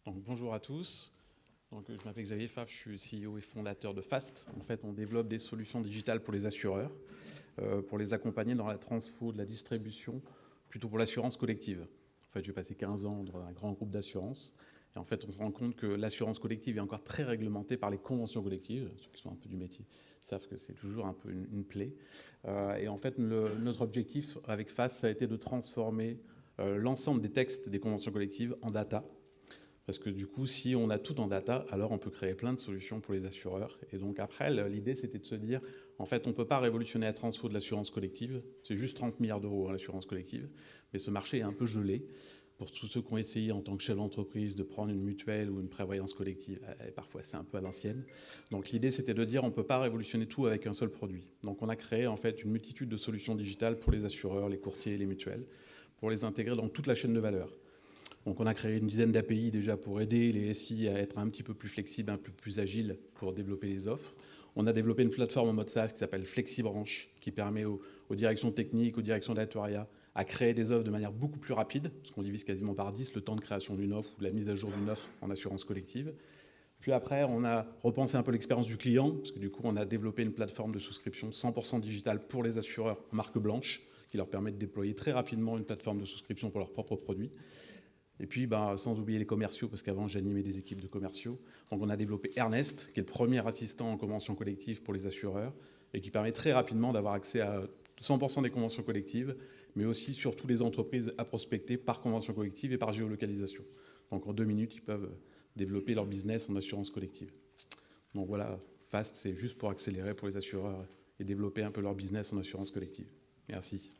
Donc, bonjour à tous. Donc, je m'appelle Xavier Favre, je suis CEO et fondateur de FAST. En fait, on développe des solutions digitales pour les assureurs, pour les accompagner dans la transfo de la distribution, plutôt pour l'assurance collective. En fait, j'ai passé 15 ans dans un grand groupe d'assurance. Et en fait, on se rend compte que l'assurance collective est encore très réglementée par les conventions collectives. Ceux qui sont un peu du métier savent que c'est toujours un peu une plaie. Et en fait, notre objectif avec FAST, ça a été de transformer l'ensemble des textes des conventions collectives en data. Parce que du coup, si on a tout en data, alors on peut créer plein de solutions pour les assureurs. Et donc après, l'idée, c'était de se dire, en fait, on ne peut pas révolutionner la transfo de l'assurance collective. C'est juste 30 milliards d'euros, l'assurance collective. Mais ce marché est un peu gelé. Pour tous ceux qui ont essayé en tant que chef d'entreprise de prendre une mutuelle ou une prévoyance collective, et parfois c'est un peu à l'ancienne. Donc l'idée, c'était de dire, on ne peut pas révolutionner tout avec un seul produit. Donc on a créé en fait une multitude de solutions digitales pour les assureurs, les courtiers et les mutuelles, pour les intégrer dans toute la chaîne de valeur. Donc on a créé une dizaine d'API déjà pour aider les SI à être un petit peu plus flexibles, un peu plus agiles pour développer les offres. On a développé une plateforme en mode SaaS qui s'appelle FlexiBranch, qui permet aux directions techniques, aux directions d'actuariat à créer des offres de manière beaucoup plus rapide, parce qu'on divise quasiment par 10 le temps de création d'une offre ou de la mise à jour d'une offre en assurance collective. Puis après, on a repensé un peu l'expérience du client, parce que du coup, on a développé une plateforme de souscription 100% digitale pour les assureurs marque blanche, qui leur permet de déployer très rapidement une plateforme de souscription pour leurs propres produits. Et puis, sans oublier les commerciaux, parce qu'avant, j'animais des équipes de commerciaux. Donc, on a développé Ernest, qui est le premier assistant en convention collective pour les assureurs, et qui permet très rapidement d'avoir accès à 100% des conventions collectives, mais aussi sur toutes les entreprises à prospecter par convention collective et par géolocalisation. Donc, en 2 minutes, ils peuvent développer leur business en assurance collective. Donc voilà, FAST, c'est juste pour accélérer pour les assureurs et développer un peu leur business en assurance collective. Merci.